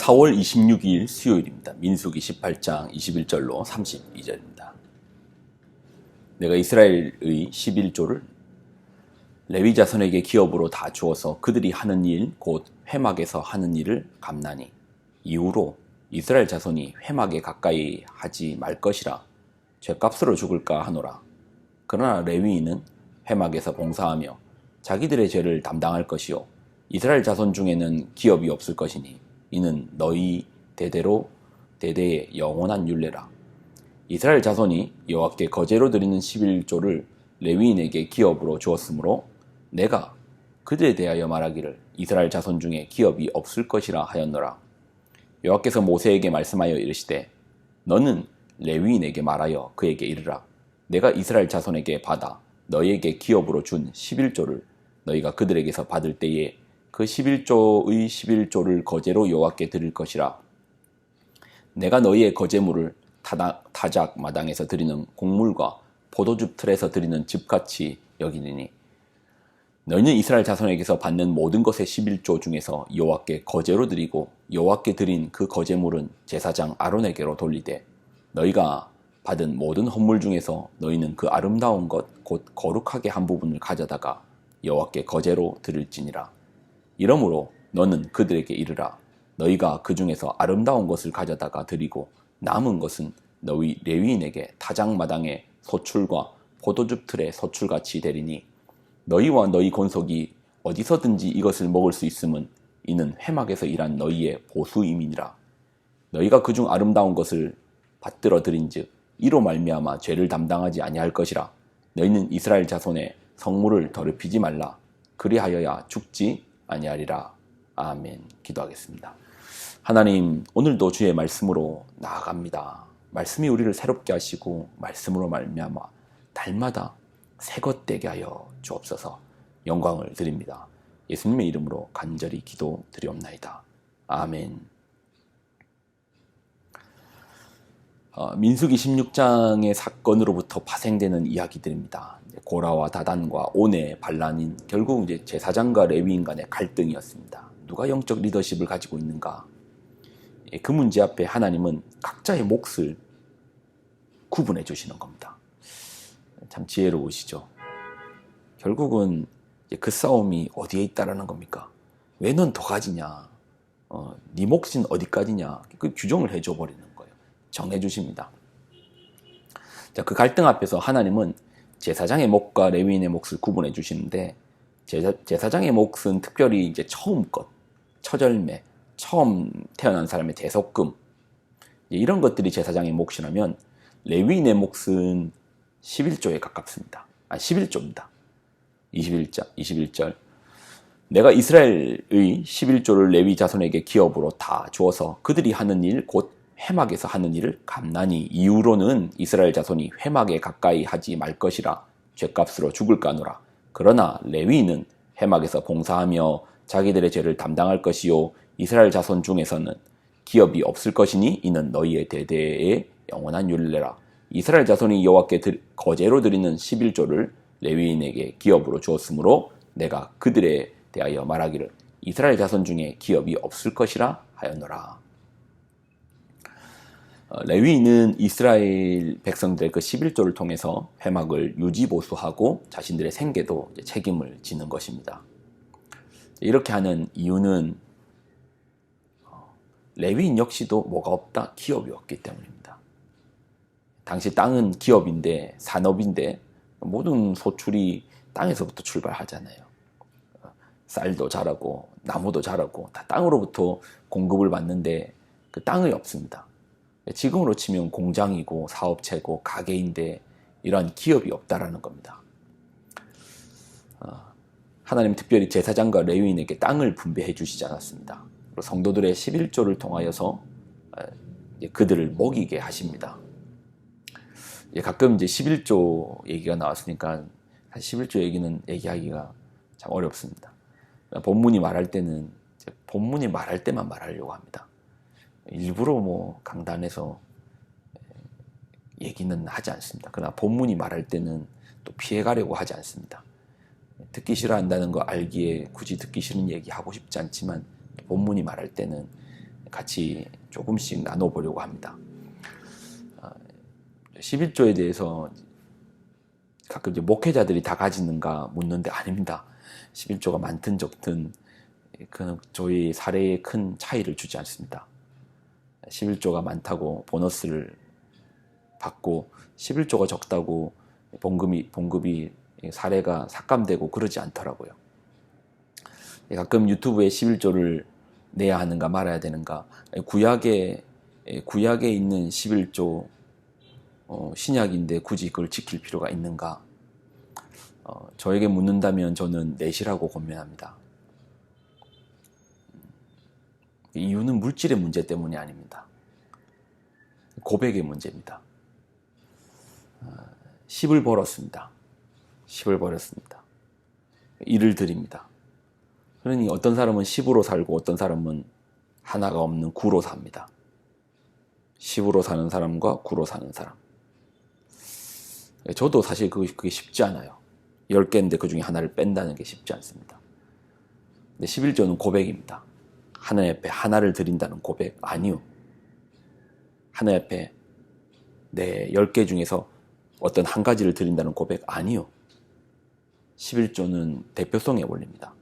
4월 26일 수요일입니다. 민수기 18장 21절로 32절입니다. 내가 이스라엘의 11조를 레위 자손에게 기업으로 다 주어서 그들이 하는 일 곧 회막에서 하는 일을 감나니 이후로 이스라엘 자손이 회막에 가까이 하지 말 것이라 죗값으로 죽을까 하노라. 그러나 레위인은 회막에서 봉사하며 자기들의 죄를 담당할 것이요 이스라엘 자손 중에는 기업이 없을 것이니 이는 너희 대대로 대대의 영원한 율례라. 이스라엘 자손이 여호와께 거제로 드리는 11조를 레위인에게 기업으로 주었으므로 내가 그들에 대하여 말하기를 이스라엘 자손 중에 기업이 없을 것이라 하였노라. 여호와께서 모세에게 말씀하여 이르시되 너는 레위인에게 말하여 그에게 이르라. 내가 이스라엘 자손에게 받아 너희에게 기업으로 준 11조를 너희가 그들에게서 받을 때에 그 11조의 11조를 거제로 여호와께 드릴 것이라. 내가 너희의 거제물을 타작 마당에서 드리는 곡물과 포도즙 틀에서 드리는 즙같이 여기니 너희는 이스라엘 자손에게서 받는 모든 것의 11조 중에서 여호와께 거제로 드리고 여호와께 드린 그 거제물은 제사장 아론에게로 돌리되 너희가 받은 모든 헌물 중에서 너희는 그 아름다운 것 곧 거룩하게 한 부분을 가져다가 여호와께 거제로 드릴지니라. 이러므로 너는 그들에게 이르라. 너희가 그 중에서 아름다운 것을 가져다가 드리고 남은 것은 너희 레위인에게 타작마당의 소출과 포도즙 틀의 소출같이 되리니 너희와 너희 권속이 어디서든지 이것을 먹을 수 있음은 이는 회막에서 일한 너희의 보수임이니라. 너희가 그중 아름다운 것을 받들어 드린즉 이로 말미암아 죄를 담당하지 아니할 것이라. 너희는 이스라엘 자손의 성물을 더럽히지 말라. 그리하여야 죽지 아니하리라. 아멘. 기도하겠습니다. 하나님, 오늘도 주의 말씀으로 나아갑니다. 말씀이 우리를 새롭게 하시고 말씀으로 말미암아 달마다 새것 되게 하여 주옵소서. 영광을 드립니다. 예수님의 이름으로 간절히 기도드리옵나이다. 아멘. 민수기 16장의 사건으로부터 파생되는 이야기들입니다. 고라와 다단과 온의 반란인 결국 이제 제사장과 레위인 간의 갈등이었습니다. 누가 영적 리더십을 가지고 있는가? 그 문제 앞에 하나님은 각자의 몫을 구분해 주시는 겁니다. 참 지혜로우시죠. 결국은 그 싸움이 어디에 있다라는 겁니까? 왜 넌 더 가지냐? 네 몫은 어디까지냐? 그 규정을 해줘 버리는 거예요. 정해 주십니다. 자, 그 갈등 앞에서 하나님은 제사장의 몫과 레위인의 몫을 구분해 주시는데 제사장의 몫은 특별히 이제 처음 것, 처절매, 처음 태어난 사람의 대속금 이런 것들이 제사장의 몫이라면 레위인의 몫은 11조에 가깝습니다. 11조입니다. 21절 내가 이스라엘의 11조를 레위 자손에게 기업으로 다 주어서 그들이 하는 일 곧 회막에서 하는 일을 감나니 이후로는 이스라엘 자손이 회막에 가까이 하지 말 것이라 죗값으로 죽을까 하노라. 그러나 레위인은 회막에서 봉사하며 자기들의 죄를 담당할 것이요 이스라엘 자손 중에서는 기업이 없을 것이니 이는 너희의 대대의 영원한 율례라. 이스라엘 자손이 여호와께 거제로 드리는 11조를 레위인에게 기업으로 주었으므로 내가 그들에 대하여 말하기를 이스라엘 자손 중에 기업이 없을 것이라 하였노라. 레위인은 이스라엘 백성들의 그 11조를 통해서 회막을 유지보수하고 자신들의 생계도 책임을 지는 것입니다. 이렇게 하는 이유는 레위인 역시도 뭐가 없다? 기업이 없기 때문입니다. 당시 땅은 기업인데 산업인데 모든 소출이 땅에서부터 출발하잖아요. 쌀도 자라고 나무도 자라고 다 땅으로부터 공급을 받는데 그 땅이 없습니다. 지금으로 치면 공장이고 사업체고 가게인데 이러한 기업이 없다라는 겁니다. 하나님 특별히 제사장과 레위인에게 땅을 분배해 주시지 않았습니다. 성도들의 11조를 통하여서 그들을 먹이게 하십니다. 가끔 이제 11조 얘기가 나왔으니까 11조 얘기는 얘기하기가 참 어렵습니다. 본문이 말할 때는 본문이 말할 때만 말하려고 합니다. 일부러 뭐 강단에서 얘기는 하지 않습니다. 그러나 본문이 말할 때는 또 피해가려고 하지 않습니다. 듣기 싫어한다는 거 알기에 굳이 듣기 싫은 얘기 하고 싶지 않지만 본문이 말할 때는 같이 조금씩 나눠보려고 합니다. 11조에 대해서 가끔 이제 목회자들이 다 가지는가 묻는데 아닙니다. 11조가 많든 적든 그는 저희 사례에 큰 차이를 주지 않습니다. 11조가 많다고 보너스를 받고 11조가 적다고 봉급이 사례가 삭감되고 그러지 않더라고요. 가끔 유튜브에 11조를 내야 하는가 말아야 되는가, 구약에 있는 11조 신약인데 굳이 그걸 지킬 필요가 있는가, 저에게 묻는다면 저는 내시라고 권면합니다. 이유는 물질의 문제 때문이 아닙니다. 고백의 문제입니다. 10을 벌었습니다. 10을 벌었습니다. 일을 드립니다. 그러니 어떤 사람은 10으로 살고 어떤 사람은 하나가 없는 9로 삽니다. 10으로 사는 사람과 9로 사는 사람. 저도 사실 그게 쉽지 않아요. 10개인데 그 중에 하나를 뺀다는 게 쉽지 않습니다. 근데 11조는 고백입니다. 하나님 앞에 하나를 드린다는 고백. 아니요. 하나님 앞에 내 10개 중에서 어떤 한 가지를 드린다는 고백. 아니요. 11조는 대표성의 원리입니다.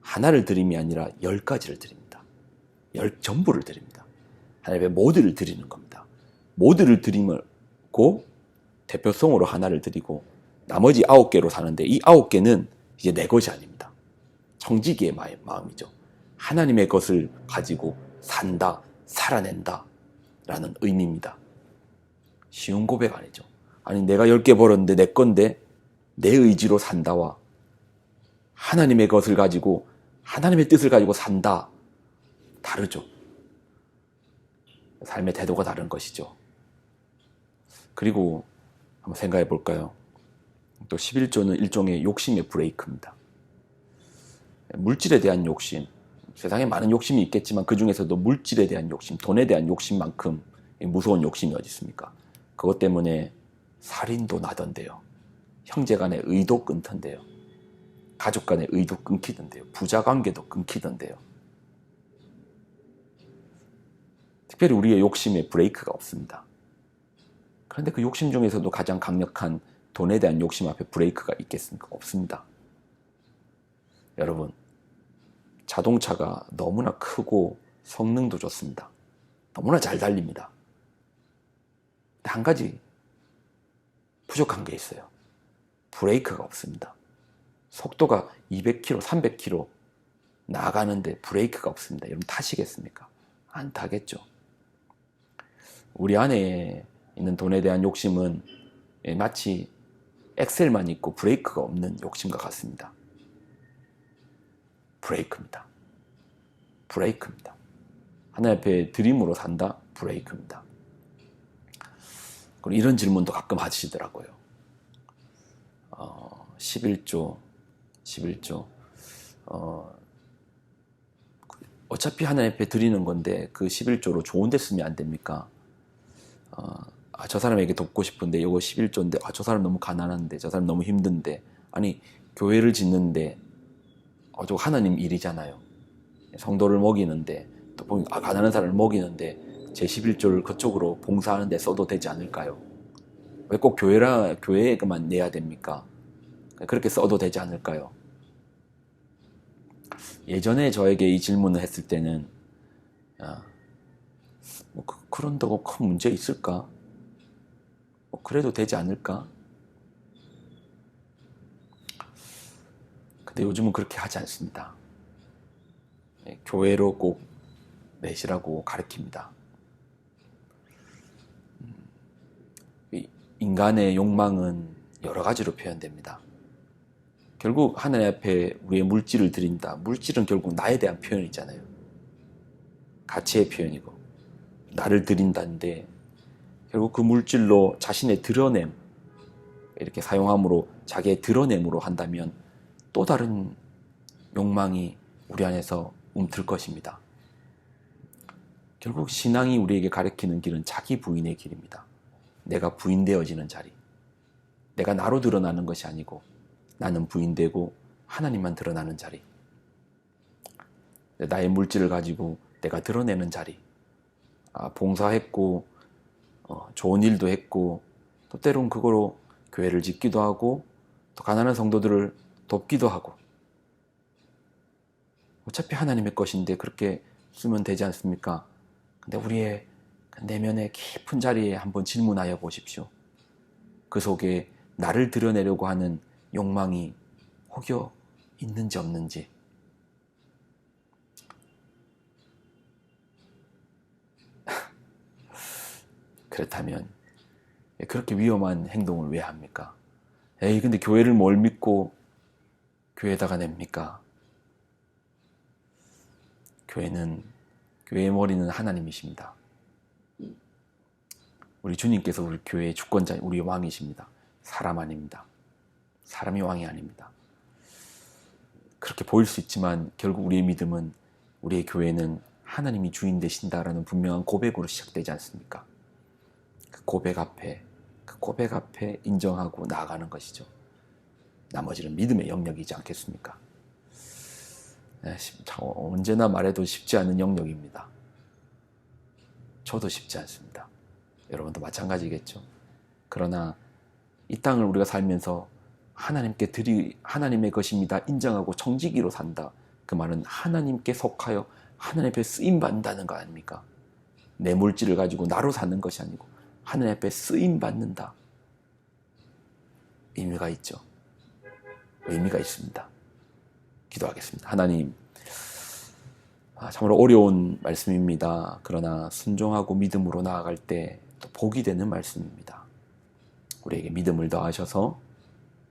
하나를 드림이 아니라 10가지를 드립니다. 전부를 드립니다. 하나님 앞에 모두를 드리는 겁니다. 모두를 드리고 대표성으로 하나를 드리고 나머지 9개로 사는데, 이 9개는 이제 내 것이 아닙니다. 청지기의 마음이죠. 하나님의 것을 가지고 산다, 살아낸다 라는 의미입니다. 쉬운 고백 아니죠. 아니, 내가 10개 벌었는데 내 건데 내 의지로 산다와 하나님의 것을 가지고 하나님의 뜻을 가지고 산다, 다르죠. 삶의 태도가 다른 것이죠. 그리고 한번 생각해 볼까요? 또 11조는 일종의 욕심의 브레이크입니다. 물질에 대한 욕심, 세상에 많은 욕심이 있겠지만 그 중에서도 물질에 대한 욕심, 돈에 대한 욕심만큼 무서운 욕심이 어디 있습니까? 그것 때문에 살인도 나던데요. 형제 간의 의도 끊던데요. 가족 간의 의도 끊기던데요. 부자 관계도 끊기던데요. 특별히 우리의 욕심에 브레이크가 없습니다. 그런데 그 욕심 중에서도 가장 강력한 돈에 대한 욕심 앞에 브레이크가 있겠습니까? 없습니다. 여러분, 자동차가 너무나 크고 성능도 좋습니다. 너무나 잘 달립니다. 근데 한 가지 부족한 게 있어요. 브레이크가 없습니다. 속도가 200km, 300km 나가는데 브레이크가 없습니다. 여러분 타시겠습니까? 안 타겠죠. 우리 안에 있는 돈에 대한 욕심은 마치 엑셀만 있고 브레이크가 없는 욕심과 같습니다. 브레이크입니다. 브레이크입니다. 하나님 앞에 드림으로 산다? 브레이크입니다. 그리고 이런 질문도 가끔 하시더라고요. 11조 어차피 하나님 앞에 드리는 건데 그 11조로 좋은 데 쓰면 안 됩니까? 저 사람에게 돕고 싶은데 이거 11조인데 저 사람 너무 가난한데, 저 사람 너무 힘든데, 아니 교회를 짓는데 저 하나님 일이잖아요. 성도를 먹이는데 또 보면 가난한 사람을 먹이는데 제 11조를 그쪽으로 봉사하는 데 써도 되지 않을까요? 왜 꼭 교회에만 내야 됩니까? 그렇게 써도 되지 않을까요? 예전에 저에게 이 질문을 했을 때는 그런다고 큰 문제 있을까? 그래도 되지 않을까? 근데 요즘은 그렇게 하지 않습니다. 교회로 꼭 내시라고 가르칩니다. 인간의 욕망은 여러 가지로 표현됩니다. 결국 하나님 앞에 우리의 물질을 드린다. 물질은 결국 나에 대한 표현이잖아요. 가치의 표현이고 나를 드린다는데 결국 그 물질로 자신의 드러냄, 이렇게 사용함으로 자기의 드러냄으로 한다면 또 다른 욕망이 우리 안에서 움틀 것입니다. 결국 신앙이 우리에게 가리키는 길은 자기 부인의 길입니다. 내가 부인되어지는 자리. 내가 나로 드러나는 것이 아니고 나는 부인되고 하나님만 드러나는 자리. 나의 물질을 가지고 내가 드러내는 자리, 봉사했고 좋은 일도 했고 또 때론 그거로 교회를 짓기도 하고 또 가난한 성도들을 돕기도 하고 어차피 하나님의 것인데 그렇게 쓰면 되지 않습니까? 근데 우리의 내면의 깊은 자리에 한번 질문하여 보십시오. 그 속에 나를 드러내려고 하는 욕망이 혹여 있는지 없는지. 그렇다면 그렇게 위험한 행동을 왜 합니까? 에이, 근데 교회를 뭘 믿고 교회에다가 냅니까? 교회의 머리는 하나님이십니다. 우리 주님께서 우리 교회의 주권자, 우리 왕이십니다. 사람 아닙니다. 사람이 왕이 아닙니다. 그렇게 보일 수 있지만 결국 우리의 믿음은, 우리의 교회는 하나님이 주인 되신다라는 분명한 고백으로 시작되지 않습니까? 그 고백 앞에 인정하고 나아가는 것이죠. 나머지는 믿음의 영역이지 않겠습니까? 언제나 말해도 쉽지 않은 영역입니다. 저도 쉽지 않습니다. 여러분도 마찬가지겠죠. 그러나 이 땅을 우리가 살면서 하나님의 것입니다 인정하고 청지기로 산다. 그 말은 하나님께 속하여 하나님 앞에 쓰임받는다는 거 아닙니까? 내 물질을 가지고 나로 사는 것이 아니고 하나님 앞에 쓰임받는다. 의미가 있죠. 의미가 있습니다. 기도하겠습니다. 하나님, 참으로 어려운 말씀입니다. 그러나 순종하고 믿음으로 나아갈 때 또 복이 되는 말씀입니다. 우리에게 믿음을 더하셔서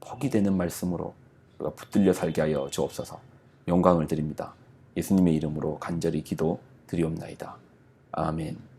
복이 되는 말씀으로 우리가 붙들려 살게 하여 주옵소서. 영광을 드립니다. 예수님의 이름으로 간절히 기도 드리옵나이다. 아멘.